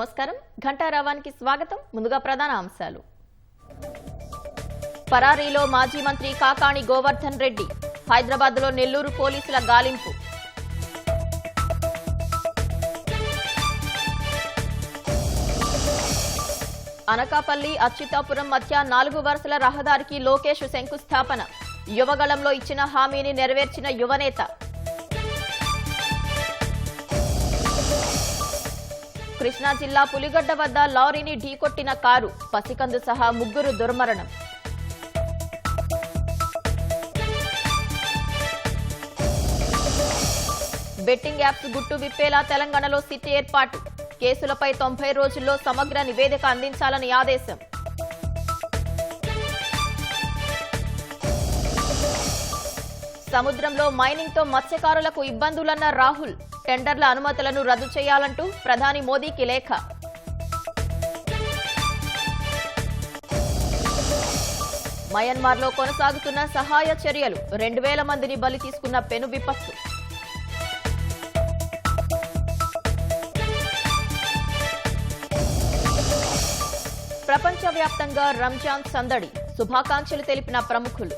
నమస్కారం. ఘంటారావానికి స్వాగతం. ముందుగా ప్రధాన అంశాలు. పరారీలో మాజీ మంత్రి కాకాణి గోవర్ధన్ రెడ్డి. హైదరాబాద్లో నెల్లూరు పోలీసుల గాలింపు. అనకాపల్లి అచ్యుతాపురం మధ్య 4 వరుసల రహదారికి లోకేష్ శంకుస్థాపన. యువగళంలో ఇచ్చిన హామీని నెరవేర్చిన యువనేత. కృష్ణా జిల్లా పులిగడ్డ వద్ద లారీని ఢీకొట్టిన కారు. పసికందు సహా 3 దుర్మరణం. బెట్టింగ్ యాప్స్ గుట్టు విప్పేలా తెలంగాణలో సిట్ ఏర్పాటు. కేసులపై 90 రోజుల్లో సమగ్ర నివేదిక అందించాలని ఆదేశం. సముద్రంలో మైనింగ్తో మత్స్యకారులకు ఇబ్బందులన్న రాహుల్. టెండర్ల అనుమతులను రద్దు చేయాలంటూ ప్రధాని మోదీకి లేఖ. మయన్మార్లో కొనసాగుతున్న సహాయ చర్యలు. 2000 మందిని బలి తీసుకున్న పెను విపత్తు. ప్రపంచవ్యాప్తంగా రంజాన్ సందడి. శుభాకాంక్షలు తెలిపిన ప్రముఖులు.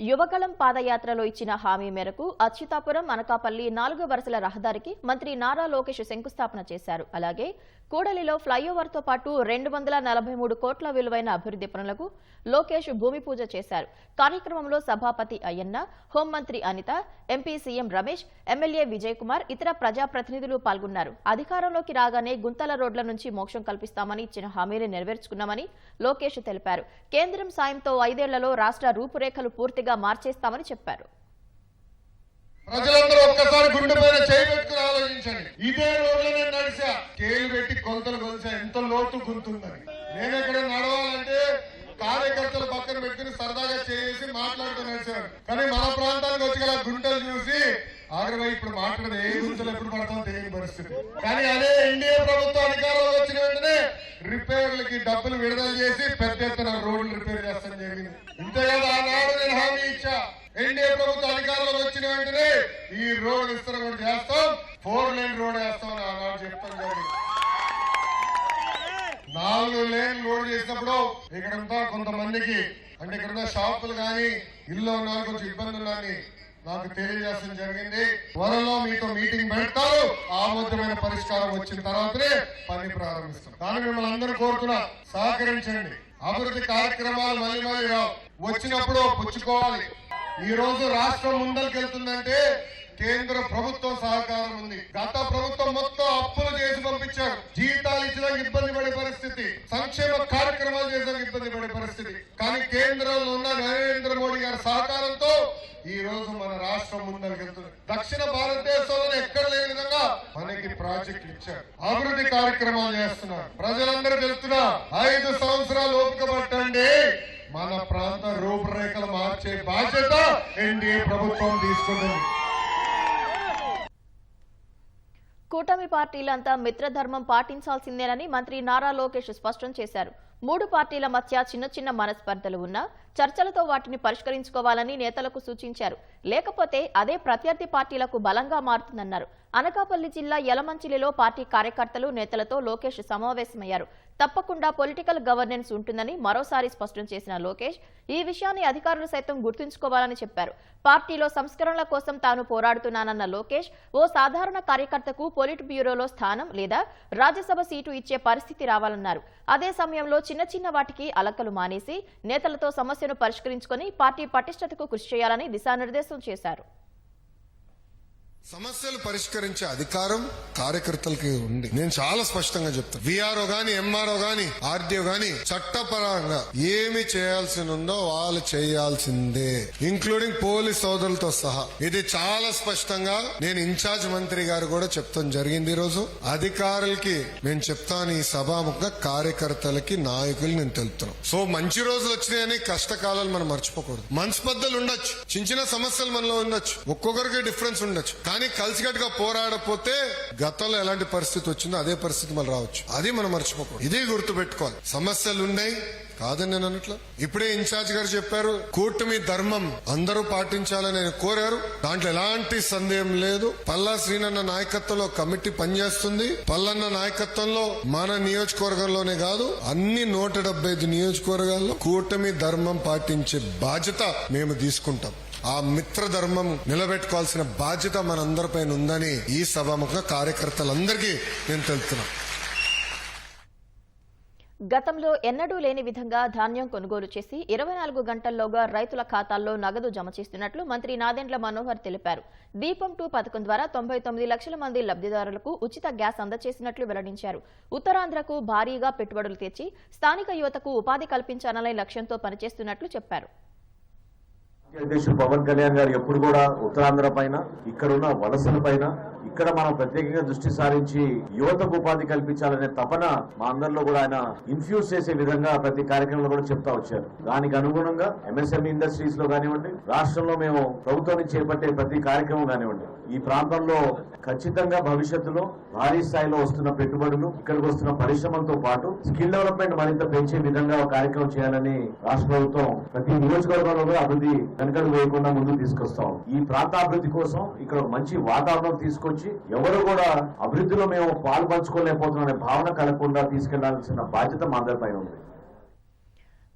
యువగళం పాదయాత్రలో ఇచ్చిన హామీ మేరకు అచ్యుతాపురం అనకాపల్లి 4 వరుసల రహదారికి మంత్రి నారా లోకేష్ శంకుస్థాపన చేశారు. అలాగే కూడలిలో ఫ్లైఓవర్తో పాటు 243 కోట్ల విలువైన అభివృద్ధి పనులకు లోకేష్ భూమి పూజ చేశారు. కార్యక్రమంలో సభాపతి అయ్యన్న, హోంమంత్రి Anitha, MP CM Ramesh, MLA Vijay Kumar, ఇతర ప్రజాప్రతినిధులు పాల్గొన్నారు. అధికారంలోకి రాగానే గుంతల రోడ్ల నుంచి మోక్షం కల్పిస్తామని ఇచ్చిన హామీని నెరవేర్చుకున్నామని లోకేష్ తెలిపారు. కేంద్రం సాయంతో 5 ఏళ్లలో రాష్ట్ర రూపురేఖలు పూర్తిగా మార్చేస్తామని చెప్పారు. ప్రజలందరూ ఒక్కసారి గుండె పైన చేయి పెట్టుకుని ఆలోచించండి. ఇదే రోడ్లనే నడిచా, కేలు పెట్టి కొలతలు కొలిసా, ఎంత లోతు గుంతుందని. నేను ఎక్కడ నడవాలంటే కార్యకర్తలు పక్కన పెట్టుకుని సరదాగా చేసి మాట్లాడుతూ నడిచాను. కానీ మన ప్రాంతానికి వచ్చి గల గుంటలు చూసి ఆగ్రహం ఇప్పుడు మాట్లాడదు. ఏ గుంతలు ఎప్పుడు పడతామో తెలియని పరిస్థితి. కానీ అదే ఎన్డీఏ ప్రభుత్వం అధికారంలో వచ్చిన వెంటనే రిపేర్లకి డబ్బులు విడుదల చేసి పెద్ద ఎత్తున రోడ్లు రిపేర్ చేస్తాం జరిగింది. ఇంతే కదా, ఆనాడు నేను హామీ ఇచ్చా. ఎన్డీఏ ప్రభుత్వం అధికారంలోకి వచ్చిన వెంటనే ఈ రోడ్ విస్తరణ కూడా చేస్తాం, 4 లేన్ రోడ్ వేస్తాం అని ఆనాడు చెప్తాం జరిగింది. 4 లేన్ రోడ్ చేసినప్పుడు ఇక్కడంతా కొంతమందికి అంటే ఇక్కడున్న షాపులు కానీ ఇల్లు ఉన్న కొంచెం ఇబ్బంది ఉందని నాకు తెలియజేయడం జరిగింది. త్వరలో మీతో మీటింగ్ పెడతారు. ఆమోదమైన పరిష్కారం వచ్చిన తర్వాతనే పని ప్రారంభిస్తాం. కానీ మిమ్మల్ని అందరూ కోరుతున్నా, సహకరించండి. అభివృద్ధి కార్యక్రమాలు మళ్ళీ మళ్ళీ రావు, వచ్చినప్పుడు పుచ్చుకోవాలి. ఈ రోజు రాష్ట్రం ముందరికెళ్తుందంటే కేంద్ర ప్రభుత్వం సహకారం ఉంది. గత ప్రభుత్వం మొత్తం అప్పులు చేసి పంపించారు. జీతాలు ఇచ్చడానికి ఇబ్బంది పడే పరిస్థితి, సంక్షేమ కార్యక్రమాలు చేసడానికి ఇబ్బంది పడే పరిస్థితి. కానీ కేంద్రంలో ఉన్న నరేంద్ర మోడీ గారి సహకారంతో ఈ రోజు మన రాష్ట్రం ముందరికెళ్తుంది. దక్షిణ భారతదేశంలో ఎక్కడ లేని విధంగా మనకి ప్రాజెక్టులు ఇచ్చారు, అభివృద్ధి కార్యక్రమాలు చేస్తున్నారు. ప్రజలందరూ తెలుస్తున్నా 5 సంవత్సరాలు ఓపిక పట్టండి. మన ప్రాంత రూపురేఖలు మార్చే బాధ్యత ఎన్డీఏ ప్రభుత్వం తీసుకుంటుంది. కూటమి పార్టీలంతా మిత్రధర్మం పాటించాల్సిందేనని మంత్రి నారా లోకేష్ స్పష్టం చేశారు. 3 పార్టీల మధ్య చిన్న మనస్పర్ధలు ఉన్నా చర్చలతో వాటిని పరిష్కరించుకోవాలని నేతలకు సూచించారు. లేకపోతే అదే ప్రత్యర్థి పార్టీలకు బలంగా మారుతుందన్నారు. అనకాపల్లి జిల్లా యలమంచిలిలో పార్టీ కార్యకర్తలు, నేతలతో లోకేష్ సమావేశమయ్యారు. తప్పకుండా పొలిటికల్ గవర్నెన్స్ ఉంటుందని మరోసారి స్పష్టం చేసిన లోకేష్ ఈ విషయాన్ని అధికారులు సైతం గుర్తుంచుకోవాలని చెప్పారు. పార్టీలో సంస్కరణల కోసం తాను పోరాడుతున్నానన్న లోకేష్ ఓ సాధారణ కార్యకర్తకు పొలిట్ బ్యూరోలో స్థానం లేదా రాజ్యసభ సీటు ఇచ్చే పరిస్థితి రావాలన్నారు. అదే సమయంలో చిన్న వాటికి అలకలు మానేసి నేతలతో సమస్యను పరిష్కరించుకొని పార్టీ పటిష్టతకు కృషి చేయాలని దిశానిర్దేశం చేశారు. సమస్యలు పరిష్కరించే అధికారం కార్యకర్తలకి ఉంది. నేను చాలా స్పష్టంగా చెప్తాను. విఆర్ఓ గాని, ఎంఆర్ఓ గాని, ఆర్డీఓ గాని చట్టపరంగా ఏమి చేయాల్సి ఉందో వాళ్ళు చేయాల్సిందే, ఇంక్లూడింగ్ పోలీస్ సోదరులతో సహా. ఇది చాలా స్పష్టంగా నేను ఇన్ఛార్జ్ మంత్రి గారు కూడా చెప్తాం జరిగింది. ఈ రోజు అధికారులకి నేను చెప్తాను, ఈ సభాముఖంగా కార్యకర్తలకి, నాయకులు నేను తెలుపుతాను. సో మంచి రోజులు వచ్చినాయని కష్టకాలాలు మనం మర్చిపోకూడదు. మనస్పర్ధలు ఉండొచ్చు, చిన్న సమస్యలు మనలో ఉండొచ్చు, ఒక్కొక్కరికి డిఫరెన్స్ ఉండొచ్చు. కానీ కలిసికట్టుగా పోరాడపోతే గతంలో ఎలాంటి పరిస్థితి వచ్చిందో అదే పరిస్థితి మళ్ళీ రావచ్చు. అది మనం మర్చిపోకూడదు. ఇదే గుర్తు పెట్టుకోవాలి. సమస్యలు ఉన్నాయి, కాదని నేను అనట్లా. ఇప్పుడే ఇన్ఛార్జ్ గారు చెప్పారు, కూటమి ధర్మం అందరూ పాటించాలని ఆయన కోరారు. దాంట్లో ఎలాంటి సందేహం లేదు. పల్లా శ్రీనన్న నాయకత్వంలో కమిటీ పనిచేస్తుంది. పల్లన్న నాయకత్వంలో మన నియోజకవర్గంలోనే కాదు, అన్ని 175 నియోజకవర్గాల్లో కూటమి ధర్మం పాటించే బాధ్యత మేము తీసుకుంటాం. ఆ మిత్ర ధర్మం నిలబెట్టుకోవాల్సిన బాధ్యత మనందరిపైన ఉందని ఈ సభాముఖంగా కార్యకర్తలందరికీ నేను తెలుపుతున్నా. గతంలో ఎన్నడూ లేని విధంగా ధాన్యం కొనుగోలు చేసి 24 గంటల్లోగా రైతుల ఖాతాల్లో నగదు జమ చేస్తున్నట్లు మంత్రి నాదెండ్ల మనోహర్ తెలిపారు. దీపం 2 పథకం ద్వారా 99 లక్షల మంది లబ్ధిదారులకు ఉచిత గ్యాస్ అందజేసినట్లు వెల్లడించారు. ఉత్తరాంధ్రకు భారీగా పెట్టుబడులు తెచ్చి స్థానిక యువతకు ఉపాధి కల్పించాలనే లక్ష్యంతో పనిచేస్తున్నట్లు చెప్పారు. అధ్యక్షుడు పవన్ కళ్యాణ్ గారు ఎప్పుడు కూడా ఉత్తరాంధ్ర పైన, ఇక్కడున్న వలసల పైన, ఇక్కడ మనం ప్రత్యేకంగా దృష్టి సారించి యువతకు ఉపాధి కల్పించాలనే తపన మా అందరిలో కూడా ఆయన ఇన్ఫ్యూజ్ చేసే విధంగా ప్రతి కార్యక్రమంలో కూడా చెప్తా వచ్చారు. దానికి అనుగుణంగా ఎంఎస్ఎంఈ ఇండస్ట్రీస్ లో కానివ్వండి, రాష్ట్రంలో మేము ప్రభుత్వం చేపట్టే ప్రతి కార్యక్రమం కానివ్వండి, ఈ ప్రాంతంలో ఖచ్చితంగా భవిష్యత్తులో భారీ స్థాయిలో వస్తున్న పెట్టుబడులు, ఇక్కడికి వస్తున్న పరిశ్రమలతో పాటు స్కిల్ డెవలప్మెంట్ మరింత పెంచే విధంగా ఒక కార్యక్రమం చేయాలని రాష్ట్ర ప్రభుత్వం ప్రతి నియోజకవర్గంలో కూడా అభివృద్ధి వెనకడు వేయకుండా ముందుకు తీసుకొస్తాం. ఈ ప్రాంత అభివృద్ధి కోసం ఇక్కడ ఒక మంచి వాతావరణం తీసుకొచ్చి ఎవరు కూడా అభివృద్ధిలో మేము పాలు పంచుకోలేకపోతున్నాం భావన కలగకుండా తీసుకెళ్లాల్సిన బాధ్యత మా అందరిపైన ఉంది.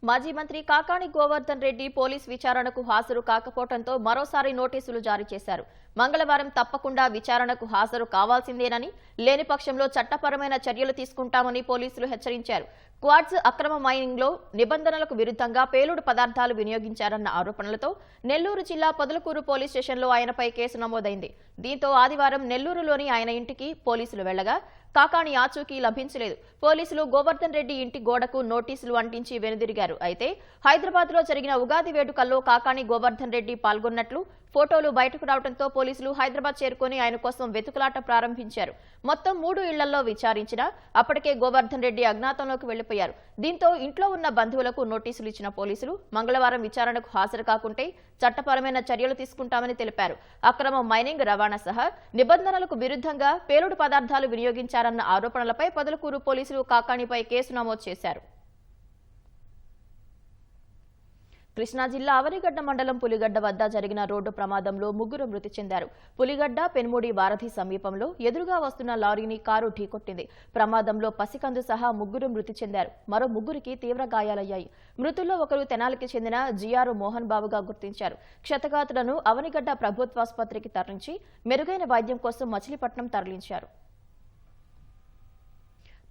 మాజీ మంత్రి కాకాణి గోవర్ధన్ రెడ్డి పోలీస్ విచారణకు హాజరు కాకపోవడంతో మరోసారి నోటీసులు జారీ చేశారు. మంగళవారం తప్పకుండా విచారణకు హాజరు కావాల్సిందేనని, లేని పక్షంలో చట్టపరమైన చర్యలు తీసుకుంటామని పోలీసులు హెచ్చరించారు. క్వాడ్స్ అక్రమ మైనింగ్లో నిబంధనలకు విరుద్ధంగా పేలుడు పదార్థాలు వినియోగించారన్న ఆరోపణలతో నెల్లూరు జిల్లా పొదలకూరు పోలీస్ స్టేషన్లో ఆయనపై కేసు నమోదైంది. దీంతో ఆదివారం నెల్లూరులోని ఆయన ఇంటికి పోలీసులు వెళ్లగా కాకాణి ఆచూకీ లభించలేదు. పోలీసులు గోవర్ధన్ రెడ్డి ఇంటి గోడకు నోటీసులు అంటించి వెనుదిరిగారు. అయితే హైదరాబాద్లో జరిగిన ఉగాది వేడుకల్లో కాకాణి గోవర్ధన్ రెడ్డి పాల్గొన్నట్లు ఫోటోలు బయటకు రావడంతో పోలీసులు హైదరాబాద్ చేరుకుని ఆయన కోసం వెతుకులాట ప్రారంభించారు. మొత్తం 3 ఇళ్లలో విచారించినా అప్పటికే గోవర్ధన్ రెడ్డి అజ్ఞాతంలోకి వెళ్లిపోయారు. దీంతో ఇంట్లో ఉన్న బంధువులకు నోటీసులు ఇచ్చిన పోలీసులు మంగళవారం విచారణకు హాజరు కాకుంటే చట్టపరమైన చర్యలు తీసుకుంటామని తెలిపారు. అక్రమ మైనింగ్, రవాణా సహా నిబంధనలకు విరుద్ధంగా పేలుడు పదార్థాలు వినియోగించారన్న ఆరోపణలపై పొదలకూరు పోలీసులు కాకాణిపై కేసు నమోదు చేశారు. కృష్ణా జిల్లా అవనిగడ్డ మండలం పులిగడ్డ వద్ద జరిగిన రోడ్డు ప్రమాదంలో 3 మృతి చెందారు. పులిగడ్డ పెన్ముడి వారధి సమీపంలో ఎదురుగా వస్తున్న లారీని కారు ఢీకొట్టింది. ప్రమాదంలో పసికందు సహా 3 మృతి చెందారు. మరో 3కి తీవ్ర గాయాలయ్యాయి. మృతుల్లో ఒకరు తెనాలికి చెందిన జిఆర్ మోహన్ బాబుగా గుర్తించారు. క్షతగాతులను అవనిగడ్డ ప్రభుత్వాసుపత్రికి తరలించి మెరుగైన వైద్యం కోసం మచిలీపట్నం తరలించారు.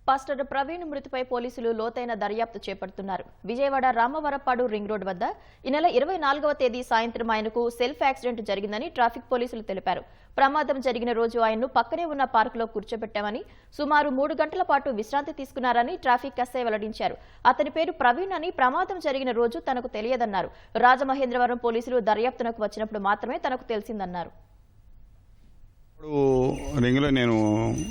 పాస్టర్ ప్రవీణ్ మృతిపై పోలీసులు లోతైన దర్యాప్తు చేపడుతున్నారు. విజయవాడ రామవరపాడు రింగ్ రోడ్ వద్ద ఈ నెల 24వ తేదీ సాయంత్రం ఆయనకు సెల్ఫ్ యాక్సిడెంట్ జరిగిందని ట్రాఫిక్ పోలీసులు తెలిపారు. ప్రమాదం జరిగిన రోజు ఆయన్ను పక్కనే ఉన్న పార్కులో కూర్చోబెట్టామని, సుమారు 3 గంటల పాటు విశ్రాంతి తీసుకున్నారని ట్రాఫిక్ ఎస్ఐ వెల్లడించారు. అతని పేరు ప్రవీణ్ అని, ప్రమాదం జరిగిన రోజు తనకు తెలియదన్నారు. రాజమహేంద్రవరం పోలీసులు దర్యాప్తునకు వచ్చినప్పుడు మాత్రమే తనకు తెలిసిందన్నారు. రింగ్లో నేను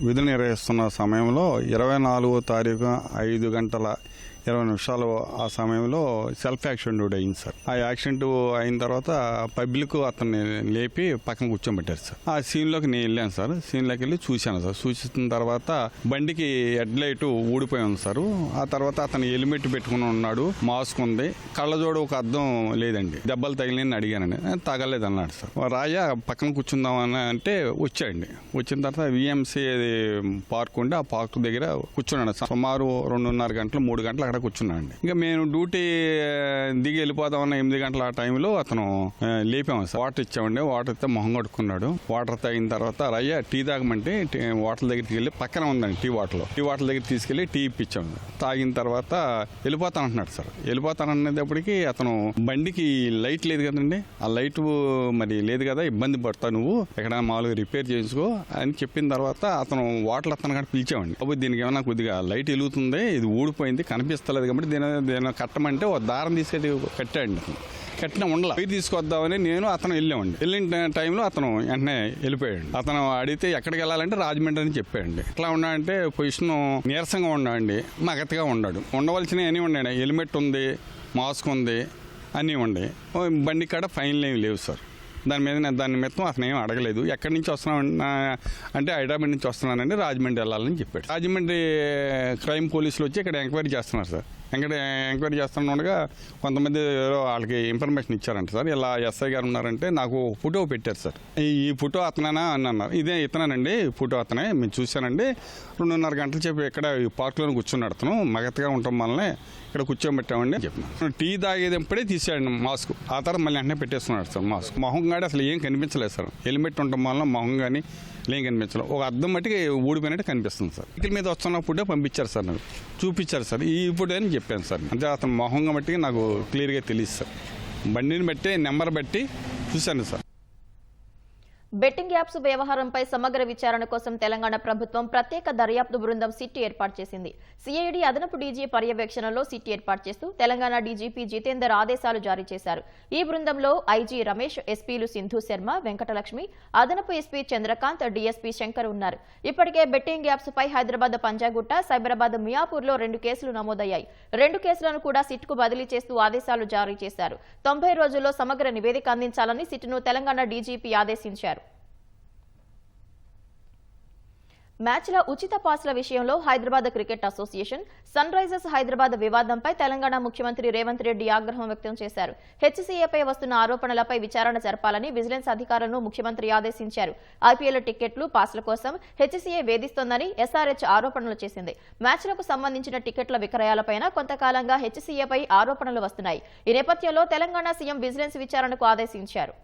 విధులు నిర్వహిస్తున్న సమయంలో 24వ తారీఖు 5 గంటల 20 నిమిషాలు ఆ సమయంలో సెల్ఫ్ యాక్సిడెంట్ అయింది సార్. ఆ యాక్సిడెంట్ అయిన తర్వాత పబ్లిక్ అతన్ని లేపి పక్కన కూర్చోబెట్టారు సార్. ఆ సీన్లోకి నేను వెళ్ళాను సార్. సీన్లోకి వెళ్ళి చూశాను సార్. చూసిన తర్వాత బండికి హెడ్ లైట్ ఊడిపోయి ఉంది సార్. ఆ తర్వాత అతను హెల్మెట్ పెట్టుకుని ఉన్నాడు, మాస్క్ ఉంది, కళ్ళజోడు ఒక అద్దం లేదండి. దెబ్బలు తగిలిని అడిగానండి. తగలేదు అన్నాడు సార్. రాజా పక్కన కూర్చుందామని అంటే వచ్చాడండి. వచ్చిన తర్వాత విఎంసీ పార్క్ ఉండి ఆ పార్క్ దగ్గర కూర్చున్నాడు. సుమారు 2:30 గంటలు 3 గంటలు అక్కడ కూర్చున్నాండి. ఇంకా మేము డ్యూటీ దిగి వెళ్ళిపోదామన్న 8 గంటల ఆ టైంలో అతను లేపాము సార్. వాటర్ ఇచ్చామండి. వాటర్ ఇస్తే మొహం కడుక్కున్నాడు. వాటర్ తాగిన తర్వాత రయ్య టీ తాగమంటే వాటర్ దగ్గరికి వెళ్ళి పక్కన ఉందండి టీ వాటర్ దగ్గర తీసుకెళ్లి టీ ఇప్పించాము. తాగిన తర్వాత వెళ్ళిపోతానంటున్నాడు సార్. వెళ్ళిపోతాననేటప్పటికి అతను బండికి లైట్ లేదు కదండి, ఆ లైట్ మరి లేదు కదా, ఇబ్బంది పడతావు నువ్వు, ఎక్కడ మామూలుగా రిపేర్ చేయించుకో అని చెప్పిన తర్వాత అతను వాటర్ అతను కానీ పిలిచామండి. అప్పుడు దీనికి ఏమైనా కొద్దిగా లైట్ వెలుగుతుంది, ఇది ఊడిపోయింది, కనిపిస్తలేదు కాబట్టి దీని కట్టమంటే ఒక దారం తీసుకెళ్ళి కట్టాడు. కట్టిన ఉండలా పై తీసుకొద్దామని నేను అతను వెళ్ళామండి. వెళ్ళిన టైంలో అతను వెంటనే వెళ్ళిపోయాడు. అతను అడిగితే ఎక్కడికి వెళ్ళాలంటే రాజమండ్రి అని చెప్పాడండి. ఎట్లా ఉన్నాడంటే పొజిషన్ నీరసంగా ఉన్నాడండి, మగతగా ఉన్నాడు. ఉండవలసినవి అన్నీ ఉండండి. హెల్మెట్ ఉంది, మాస్క్ ఉంది, అన్నీ ఉండే. బండి కాడ ఫైన్లు ఏమి లేవు సార్. దాని మొత్తం అతను ఏం అడగలేదు. ఎక్కడి నుంచి వస్తున్నామన్నా అంటే హైదరాబాద్ నుంచి వస్తున్నానండి, రాజమండ్రి వెళ్ళాలని చెప్పాడు. రాజమండ్రి క్రైమ్ పోలీసులు వచ్చి ఇక్కడ ఎంక్వైరీ చేస్తున్నారు సార్. ఎంక్వైరీ చేస్తుండగా కొంతమంది వాళ్ళకి ఇన్ఫర్మేషన్ ఇచ్చారంట సార్, ఇలా ఎస్ఐ గారు ఉన్నారంటే నాకు ఫోటో పెట్టారు సార్. ఈ ఫోటో అతనేనా అని అన్నారు. ఇదే ఇతనేనండి, ఫోటో అతనే, మేము చూశానండి. 2.5 గంటలు చెప్పి ఇక్కడ ఈ పార్క్లోనే కూర్చున్నాడు అతను, మగతగా ఉండటం వల్లనే ఇక్కడ కూర్చోబెట్టామండి చెప్పిన. టీ తాగేటప్పుడే తీసాడు మాస్క్, ఆ తర్వాత మళ్ళీ వెంటనే పెట్టేస్తున్నాడు సార్ మాస్క్. మొహం గాడి అసలు ఏం కనిపించలేదు సార్, హెల్మెట్ ఉండటం వల్ల మొహం కానీ ఏం కనిపించలేదు. ఒక అద్దం మట్టికి ఊడిపోయినట్టు కనిపిస్తుంది సార్. సైకిల్ మీద వస్తున్న ఫోటో పంపించారు సార్, నాకు చూపించారు సార్, ఈ ఫోటో అని చెప్పాను సార్. అంటే అతను మొహంగా బట్టి నాకు క్లియర్గా తెలియదు సార్, బండిని బట్టి నెంబర్ బట్టి చూశాను సార్. బెట్టింగ్ యాప్స్ వ్యవహారంపై సమగ్ర విచారణ కోసం తెలంగాణ ప్రభుత్వం ప్రత్యేక దర్యాప్తు బృందం సిట్ ఏర్పాటు చేసింది. సిఐడి అదనపు డీజీ పర్యవేక్షణలో సిట్ ఏర్పాటు చేస్తూ తెలంగాణ డీజీపీ జితేందర్ ఆదేశాలు జారీ చేశారు. ఈ బృందంలో ఐజీ రమేష్, ఎస్పీలు సింధు శర్మ, వెంకటలక్ష్మి, అదనపు ఎస్పీ చంద్రకాంత్, డీఎస్పీ శంకర్ ఉన్నారు. ఇప్పటికే బెట్టింగ్ యాప్స్ పై హైదరాబాద్ పంజాగుట్ట, సైబరాబాద్ మియాపూర్లో 2 కేసులు నమోదయ్యాయి. 2 కేసులను కూడా సిట్కు బదిలీ చేస్తూ ఆదేశాలు జారీ చేశారు. 90 రోజుల్లో సమగ్ర నివేదిక అందించాలని సిట్ను తెలంగాణ డీజీపీ ఆదేశించారు. మ్యాచ్ల ఉచిత పాస్ల విషయంలో Hyderabad cricket association, Sunrisers Hyderabad వివాదంపై తెలంగాణ ముఖ్యమంత్రి రేవంత్ రెడ్డి ఆగ్రహం వ్యక్తం చేశారు. హెచ్సీఏపై వస్తున్న ఆరోపణలపై విచారణ జరపాలని విజిలెన్స్ అధికారులను ముఖ్యమంత్రి ఆదేశించారు. ఐపీఎల్ టికెట్లు, పాస్ల కోసం హెచ్సీఏ వేధిస్తోందని ఎస్ఆర్హెచ్ ఆరోపణలు చేసింది. మ్యాచ్లకు సంబంధించిన టికెట్ల విక్రయాలపైన కొంతకాలంగా హెచ్సీఏపై ఆరోపణలు వస్తున్నాయి. ఈ నేపథ్యంలో తెలంగాణ సీఎం విజిలెన్స్ విచారణకు ఆదేశించారు.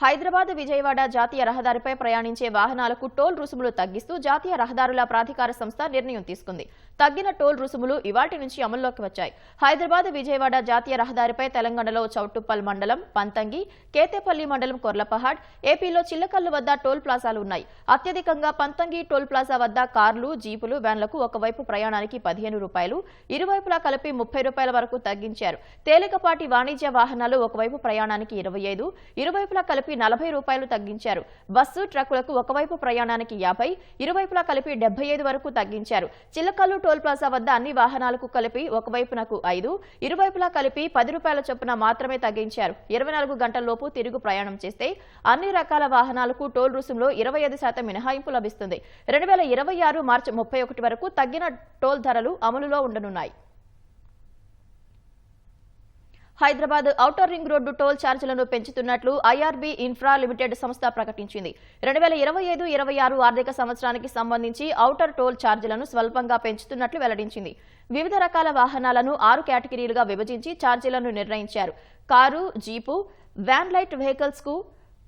హైదరాబాద్ విజయవాడ జాతీయ రహదారిపై ప్రయాణించే వాహనాలకు టోల్ రుసుములు తగ్గిస్తూ జాతీయ రహదారుల ప్రాధికార సంస్థ నిర్ణయం తీసుకుంది. తగ్గిన టోల్ రుసుములు ఇవాటి నుంచి అమల్లోకి వచ్చాయి. హైదరాబాద్ విజయవాడ జాతీయ రహదారిపై తెలంగాణలో చౌటుప్పల్ మండలం, పంతంగి, కేతేపల్లి మండలం కొర్లపహాడ్, ఏపీలో చిల్లకల్లు వద్ద టోల్ ప్లాజాలు ఉన్నాయి. అత్యధికంగా పంతంగి టోల్ ప్లాజా వద్ద కార్లు, జీపులు, వ్యాన్లకు ఒకవైపు ప్రయాణానికి 15 రూపాయలు, ఇరువైపులా కలిపి 30 రూపాయల వరకు తగ్గించారు. తేలికపాటి వాణిజ్య వాహనాలు ఒకవైపు ప్రయాణానికి 25, ఇరువైపులా కలిపి 40 రూపాయలు తగ్గించారు. బస్సు, ట్రక్కులకు ఒకవైపు ప్రయాణానికి 50, ఇరువైపులా కలిపి 75 వరకు తగ్గించారు. చిల్లకల్లు టోల్ ప్లాజా వద్ద అన్ని వాహనాలకు కలిపి ఒకవైపునకు 5, ఇరువైపులా కలిపి 10 రూపాయల చొప్పున మాత్రమే తగ్గించారు. 24 గంటల్లోపు తిరుగు ప్రయాణం చేస్తే అన్ని రకాల వాహనాలకు టోల్ రుసుంలో 25% మినహాయింపు లభిస్తుంది. 2026 మార్చి 31 వరకు తగ్గిన టోల్ ధరలు అమలులో ఉండనున్నాయి. Hyderabad outer ring road toll ఛార్జీలను పెంచుతున్నట్లు ఐఆర్బీ ఇన్ఫ్రా లిమిటెడ్ సంస్థ ప్రకటించింది. 2025-26 ఆర్థిక సంవత్సరానికి సంబంధించి ఔటర్ టోల్ ఛార్జీలను స్వల్పంగా పెంచుతున్నట్లు వెల్లడించింది. వివిధ రకాల వాహనాలను 6 కేటగిరీలుగా విభజించి ఛార్జీలను నిర్ణయించారు. Car, jeep, van light vehicles కు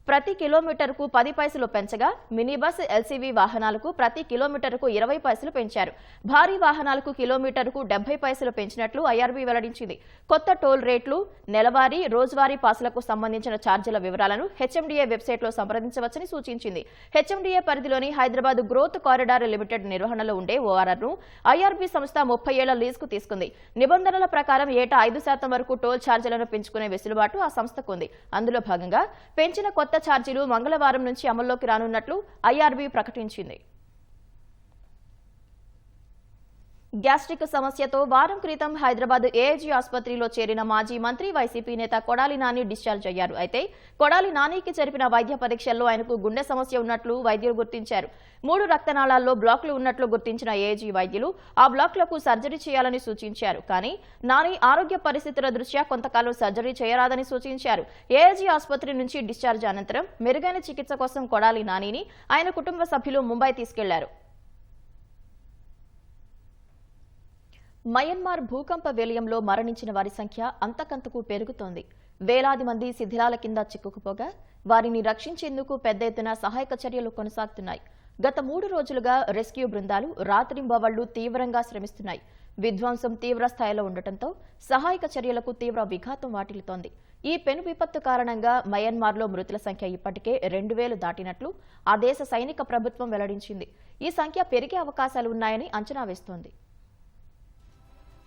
ప్రతి కిలోమీటర్కు 10 పైసలు పెంచగా, మినీ బస్, ఎల్సీవీ వాహనాలకు ప్రతి కిలోమీటర్కు 20 పైసలు పెంచారు. భారీ వాహనాలకు కిలోమీటర్కు 70 పైసలు పెంచినట్లు ఐఆర్బీ వెల్లడించింది. కొత్త టోల్ రేట్లు, నెలవారీ, రోజువారీ పాసులకు సంబంధించిన ఛార్జీల వివరాలను హెచ్ఎండీఏ వెబ్సైట్లో సంప్రదించవచ్చని సూచించింది. హెచ్ఎండీఏ పరిధిలోని హైదరాబాద్ గ్రోత్ కారిడార్ లిమిటెడ్ నిర్వహణలో ఉండే ఓఆర్ఆర్ను ఐఆర్బీ సంస్థ 30 ఏళ్ల లీజుకు తీసుకుంది. నిబంధనల ప్రకారం ఏటా 5% వరకు టోల్ ఛార్జీలను పెంచుకునే వెసులుబాటు ఆ సంస్థకు ఉంది. అందులో భాగంగా పెంచిన కొత్త ఛార్జీలు మంగళవారం నుంచి అమల్లోకి రానున్నట్లు ఐఆర్బీ ప్రకటించింది. గ్యాస్ట్రిక్ సమస్యతో వారం క్రితం హైదరాబాద్ ఏఐజీ ఆసుపత్రిలో చేరిన మాజీ మంత్రి, వైసీపీ నేత కొడాలి నాని డిశ్చార్జ్ అయ్యారు. అయితే కొడాలి నానికి జరిపిన వైద్య పరీక్షల్లో ఆయనకు గుండె సమస్య ఉన్నట్లు వైద్యులు గుర్తించారు. 3 రక్తనాళాల్లో బ్లాక్లు ఉన్నట్లు గుర్తించిన ఏఐజీ వైద్యులు ఆ బ్లాక్లకు సర్జరీ చేయాలని సూచించారు. కానీ నాని ఆరోగ్య పరిస్థితుల దృష్ట్యా కొంతకాలం సర్జరీ చేయరాదని సూచించారు. ఏఐజీ ఆసుపత్రి నుంచి డిశ్చార్జ్ అనంతరం మెరుగైన చికిత్స కోసం కొడాలి నానిని ఆయన కుటుంబ సభ్యులు ముంబై తీసుకెళ్లారు. మయన్మార్ భూకంప విలయంలో మరణించిన వారి సంఖ్య అంతకంతకు పెరుగుతోంది. వేలాది మంది శిథిలాల కింద చిక్కుకుపోగా వారిని రక్షించేందుకు పెద్ద ఎత్తున సహాయక చర్యలు కొనసాగుతున్నాయి. గత 3 రోజులుగా రెస్క్యూ బృందాలు రాత్రింబవళ్లు తీవ్రంగా శ్రమిస్తున్నాయి. విధ్వంసం తీవ్ర స్థాయిలో ఉండటంతో సహాయక చర్యలకు తీవ్ర విఘాతం వాటిల్లుతోంది. ఈ పెను విపత్తు కారణంగా మయన్మార్లో మృతుల సంఖ్య ఇప్పటికే 2000 దాటినట్లు ఆ దేశ సైనిక ప్రభుత్వం వెల్లడించింది. ఈ సంఖ్య పెరిగే అవకాశాలు ఉన్నాయని అంచనా వేస్తోంది.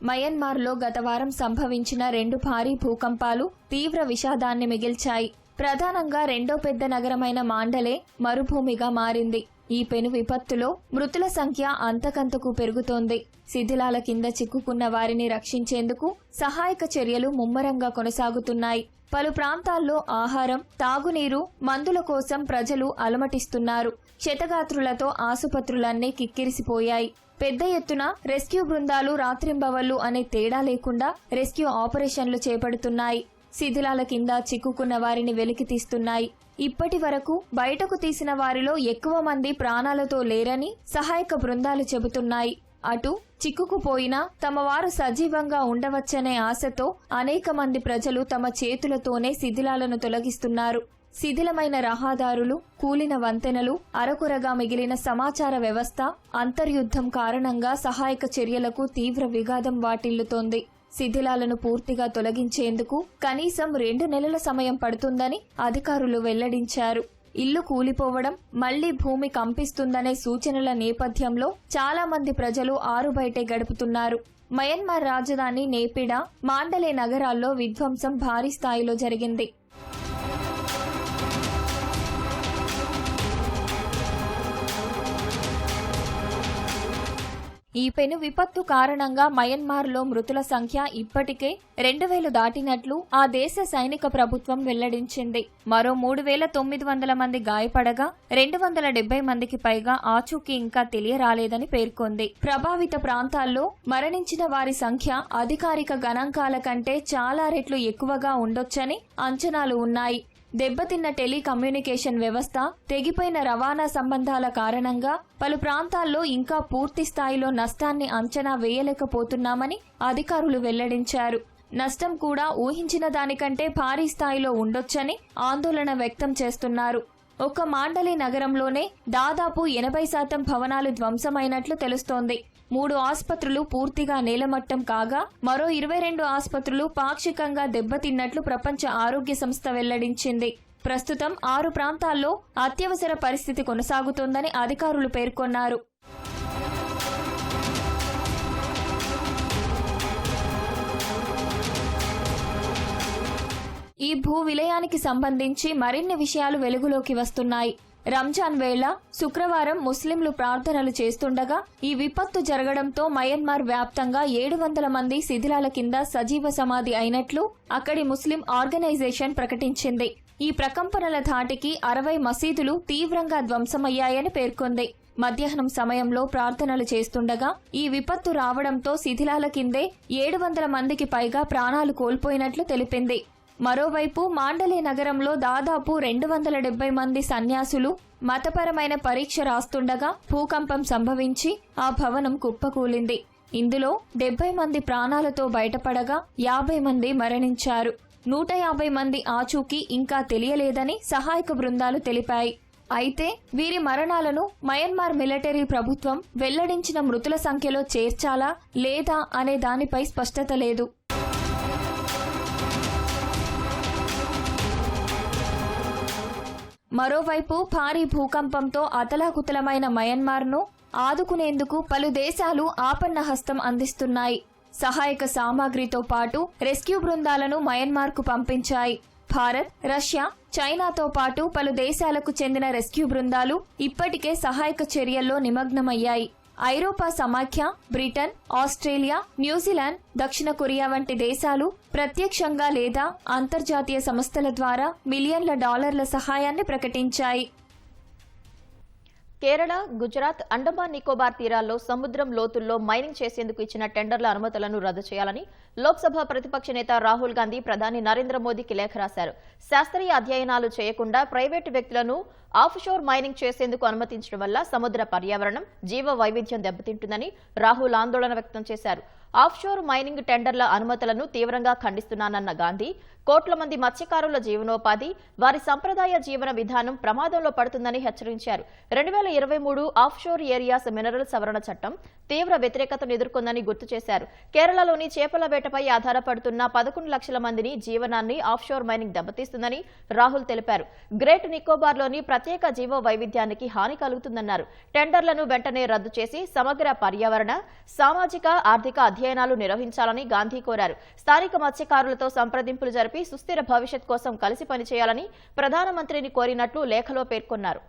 మయన్మార్లో గత వారం సంభవించిన 2 భారీ భూకంపాలు తీవ్ర విషాదాన్ని మిగిల్చాయి. ప్రధానంగా రెండో పెద్ద నగరమైన మాండలే మరుభూమిగా మారింది. ఈ పెను విపత్తులో మృతుల సంఖ్య అంతకంతకు పెరుగుతోంది. శిథిలాల కింద చిక్కుకున్న వారిని రక్షించేందుకు సహాయక చర్యలు ముమ్మరంగా కొనసాగుతున్నాయి. పలు ప్రాంతాల్లో ఆహారం, తాగునీరు, మందుల కోసం ప్రజలు అలమటిస్తున్నారు. క్షతగాత్రులతో ఆసుపత్రులన్నీ కిక్కిరిసిపోయాయి. పెద్ద ఎత్తున రెస్క్యూ బృందాలు రాత్రింబవళ్లు అనే తేడా లేకుండా రెస్క్యూ ఆపరేషన్లు చేపడుతున్నాయి. శిథిలాల కింద చిక్కుకున్న వారిని వెలికి తీస్తున్నాయి. ఇప్పటి వరకు బయటకు తీసిన వారిలో ఎక్కువ మంది ప్రాణాలతో లేరని సహాయక బృందాలు చెబుతున్నాయి. అటు చిక్కుకుపోయినా తమ వారు సజీవంగా ఉండవచ్చనే ఆశతో అనేక మంది ప్రజలు తమ చేతులతోనే శిథిలాలను తొలగిస్తున్నారు. శిథిలమైన రహదారులు, కూలిన వంతెనలు, అరకొరగా మిగిలిన సమాచార వ్యవస్థ, అంతర్యుద్ధం కారణంగా సహాయక చర్యలకు తీవ్ర విఘాతం వాటిల్లుతోంది. శిథిలాలను పూర్తిగా తొలగించేందుకు కనీసం 2 నెలల సమయం పడుతుందని అధికారులు వెల్లడించారు. ఇల్లు కూలిపోవడం, మళ్లీ భూమి కంపిస్తుందనే సూచనల నేపథ్యంలో చాలా మంది ప్రజలు ఆరుబయటే గడుపుతున్నారు. మయన్మార్ రాజధాని నేపిడా, మాండలే నగరాల్లో విధ్వంసం భారీ స్థాయిలో జరిగింది. ఈ పెను విపత్తు కారణంగా మయన్మార్లో మృతుల సంఖ్య ఇప్పటికే 2000 దాటినట్లు ఆ దేశ సైనిక ప్రభుత్వం వెల్లడించింది. మరో 3900 మంది గాయపడగా 270 మందికి పైగా ఆచూకీ ఇంకా తెలియరాలేదని పేర్కొంది. ప్రభావిత ప్రాంతాల్లో మరణించిన వారి సంఖ్య అధికారిక గణాంకాల కంటే చాలా రెట్లు ఎక్కువగా ఉండొచ్చని అంచనాలు ఉన్నాయి. దెబ్బతిన్న టెలికమ్యూనికేషన్ వ్యవస్థ, తెగిపోయిన రవాణా సంబంధాల కారణంగా పలు ప్రాంతాల్లో ఇంకా పూర్తి స్థాయిలో నష్టాన్ని అంచనా వేయలేకపోతున్నామని అధికారులు వెల్లడించారు. నష్టం కూడా ఊహించిన దానికంటే భారీ స్థాయిలో ఉండొచ్చని ఆందోళన వ్యక్తం చేస్తున్నారు. ఒక్క మాండలే నగరంలోనే దాదాపు 80% భవనాలు ధ్వంసమైనట్లు తెలుస్తోంది. 3 ఆసుపత్రులు పూర్తిగా నేలమట్టం కాగా మరో 22 ఆసుపత్రులు పాక్షికంగా దెబ్బతిన్నట్లు ప్రపంచ ఆరోగ్య సంస్థ వెల్లడించింది. ప్రస్తుతం 6 ప్రాంతాల్లో అత్యవసర పరిస్థితి కొనసాగుతోందని అధికారులు పేర్కొన్నారు. ఈ భూ విలయానికి సంబంధించి మరిన్ని విషయాలు వెలుగులోకి వస్తున్నాయి. రంజాన్ వేళ శుక్రవారం ముస్లింలు ప్రార్థనలు చేస్తుండగా ఈ విపత్తు జరగడంతో మయన్మార్ వ్యాప్తంగా 700 మంది శిథిలాల కింద సజీవ సమాధి అయినట్లు అక్కడి ముస్లిం ఆర్గనైజేషన్ ప్రకటించింది. ఈ ప్రకంపనల ధాటికి 60 మసీదులు తీవ్రంగా ధ్వంసమయ్యాయని పేర్కొంది. మధ్యాహ్నం సమయంలో ప్రార్థనలు చేస్తుండగా ఈ విపత్తు రావడంతో శిథిలాల కిందే 700 మందికి పైగా ప్రాణాలు కోల్పోయినట్లు తెలిపింది. మరోవైపు మాండలే నగరంలో దాదాపు 270 మంది సన్యాసులు మతపరమైన పరీక్ష రాస్తుండగా భూకంపం సంభవించి ఆ భవనం కుప్పకూలింది. ఇందులో 70 మంది ప్రాణాలతో బయటపడగా 50 మంది మరణించారు. 150 మంది ఆచూకీ ఇంకా తెలియలేదని సహాయక బృందాలు తెలిపాయి. అయితే వీరి మరణాలను మయన్మార్ మిలిటరీ ప్రభుత్వం వెల్లడించిన మృతుల సంఖ్యలో చేర్చాలా లేదా అనే దానిపై స్పష్టత లేదు. మరోవైపు భారీ భూకంపంతో అతలాకుతలమైన మయన్మార్ను ఆదుకునేందుకు పలు దేశాలు ఆపన్న హస్తం అందిస్తున్నాయి. సహాయక సామాగ్రితో పాటు రెస్క్యూ బృందాలను మయన్మార్కు పంపించాయి. భారత్, రష్యా, చైనాతో పాటు పలు దేశాలకు చెందిన రెస్క్యూ బృందాలు ఇప్పటికే సహాయక చర్యల్లో నిమగ్నమయ్యాయి. ఐరోపా సమాఖ్య, బ్రిటన్, ఆస్ట్రేలియా, న్యూజిలాండ్, దక్షిణ కొరియా వంటి దేశాలు ప్రత్యక్షంగా లేదా అంతర్జాతీయ సంస్థల ద్వారా మిలియన్ల డాలర్ల సహాయాన్ని ప్రకటించాయి. కేరళ, గుజరాత్, అండమాన్ నికోబార్ తీరాల్లో సముద్రం లోతుల్లో మైనింగ్ చేసేందుకు ఇచ్చిన టెండర్ల అనుమతులను రద్దు చేయాలని లోక్సభ ప్రతిపక్ష నేత రాహుల్ గాంధీ ప్రధాని నరేంద్ర మోదీకి లేఖ రాశారు. శాస్త్రీయ అధ్యయనాలు చేయకుండా ప్రైవేటు వ్యక్తులను ఆఫ్షోర్ మైనింగ్ చేసేందుకు అనుమతించడం వల్ల సముద్ర పర్యావరణం, జీవ వైవిధ్యం దెబ్బతింటుందని రాహుల్ ఆందోళన వ్యక్తం చేశారు. ఆఫ్షోర్ మైనింగ్ టెండర్ల అనుమతులను తీవ్రంగా ఖండిస్తున్నానన్న గాంధీ కోట్ల మంది మత్స్యకారుల జీవనోపాధి, వారి సంప్రదాయ జీవన విధానం ప్రమాదంలో పడుతుందని హెచ్చరించారు. 2023 ఆఫ్షోర్ ఏరియాస్ మినరల్ సవరణ చట్టం తీవ్ర వ్యతిరేకతను ఎదుర్కొందని గుర్తు చేశారు. కేరళలోని చేపల వేటపై ఆధారపడుతున్న 11 లక్షల మందిని జీవనాన్ని ఆఫ్షోర్ మైనింగ్ దెబ్బతీస్తుందని రాహుల్ తెలిపారు. గ్రేట్ నికోబార్లోని ప్రత్యేక జీవ వైవిధ్యానికి హాని కలుగుతుందన్నారు. టెండర్లను వెంటనే రద్దు చేసి సమగ్ర పర్యావరణ, సామాజిక, ఆర్థిక అధ్యయనాలు నిర్వహించాలని గాంధీ కోరారు. స్థానిక మత్స్యకారులతో సంప్రదింపులు జరిపి సుస్థిర భవిష్యత్ కోసం కలిసి పనిచేయాలని ప్రధానమంత్రిని కోరినట్లు లేఖలో పేర్కొన్నారు.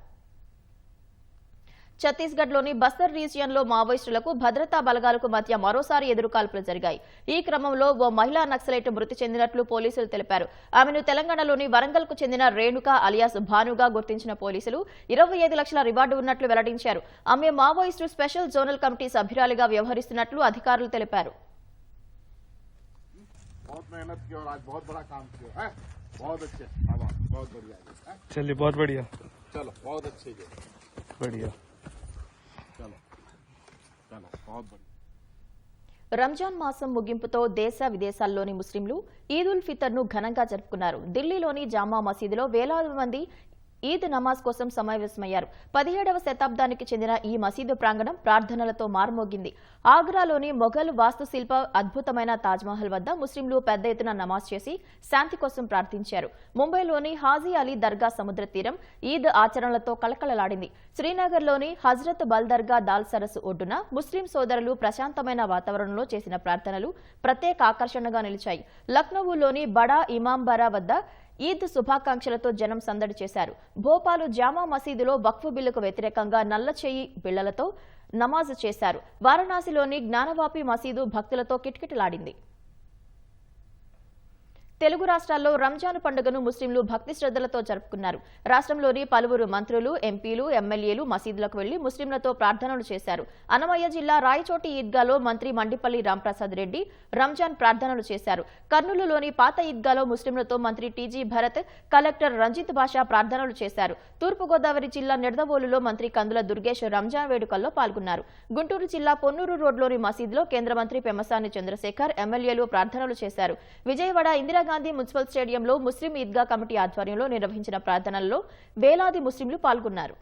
ఛత్తీస్గఢ్లోని బస్తర్ రీజియన్లో మావోయిస్టులకు భద్రతా బలగాలకు మధ్య మరోసారి ఎదురుకాల్పులు జరిగాయి. ఈ క్రమంలో ఓ మహిళా నక్సలైట్ మృతి చెందినట్లు పోలీసులు తెలిపారు. ఆమెను తెలంగాణలోని వరంగల్కు చెందిన రేణుక అలియాస్ భానుగా గుర్తించిన పోలీసులు 25 లక్షల రివార్డు ఉన్నట్లు వెల్లడించారు. ఆమె మావోయిస్టు స్పెషల్ జోనల్ కమిటీ సభ్యురాలిగా వ్యవహరిస్తున్నట్లు అధికారులు తెలిపారు. चलिए बहुत बढ़िया चलो बहुत अच्छे बढ़िया चलो चलो बहुत बढ़िया రంజాన్ మాసం ముగింపుతో దేశ విదేశాల్లోని ముస్లింలు ఈద్ ఉల్ ఫితర్ ను ఘనంగా జరుపుకున్నారు. ఢిల్లీలోని జామా మసీదులో వేలాది మంది ఈద్ నమాజ్ కోసం సమావేశమయ్యారు. 17వ శతాబ్దానికి చెందిన ఈ మసీదు ప్రాంగణం ప్రార్థనలతో మార్మోగింది. ఆగ్రాలోని మొఘల్ వాస్తుశిల్ప అద్భుతమైన తాజ్మహల్ వద్ద ముస్లింలు పెద్ద ఎత్తున నమాజ్ చేసి శాంతి కోసం ప్రార్థించారు. ముంబైలోని హాజీ అలీ దర్గా సముద్ర తీరం ఈద్ ఆచరణలతో కళకళలాడింది. శ్రీనగర్లోని హజ్రత్ బల్ దర్గా దాల్ సరస్సు ఒడ్డున ముస్లిం సోదరులు ప్రశాంతమైన వాతావరణంలో చేసిన ప్రార్థనలు ప్రత్యేక ఆకర్షణగా నిలిచాయి. లక్నోలోని బడా ఇమాంబారా వద్ద ఈద్ శుభాకాంక్షలతో జనం సందడి చేశారు. భోపాలు జామా మసీదులో వక్ఫ్ బిల్లుకు వ్యతిరేకంగా నల్ల చేయి బిళ్లలతో నమాజ్ చేశారు. వారణాసిలోని జ్ఞానవాపి మసీదు భక్తులతో కిటకిటలాడింది. తెలుగు రాష్ట్రాల్లో రంజాన్ పండుగను ముస్లింలు భక్తి శ్రద్ధలతో జరుపుకున్నారు. రాష్ట్రంలోని పలువురు మంత్రులు, ఎంపీలు, ఎమ్మెల్యేలు మసీదులకు వెళ్లి ముస్లింలతో ప్రార్థనలు చేశారు. అన్నమయ్య జిల్లా రాయచోటి ఈద్గాలో మంత్రి మండిపల్లి రాంప్రసాద్ రెడ్డి రంజాన్ ప్రార్థనలు చేశారు. కర్నూలులోని పాత ఈద్గాలో ముస్లింలతో మంత్రి టీజీ భరత్, కలెక్టర్ రంజిత్ బాషా ప్రార్థనలు చేశారు. తూర్పుగోదావరి జిల్లా నిడదవోలులో మంత్రి కందుల దుర్గేష్ రంజాన్ వేడుకల్లో పాల్గొన్నారు. గుంటూరు జిల్లా పొన్నూరు రోడ్లోని మసీదులో కేంద్ర మంత్రి పెమ్మసాని చంద్రశేఖర్, ఎమ్మెల్యేలు ప్రార్థనలు చేశారు. విజయవాడ ఇందిరాగాంధీ మున్సిపల్ స్టేడియంలో ముస్లిం ఈద్గా కమిటీ ఆధ్వర్యంలో నిర్వహించిన ప్రార్థనల్లో వేలాది ముస్లింలు పాల్గొన్నారు.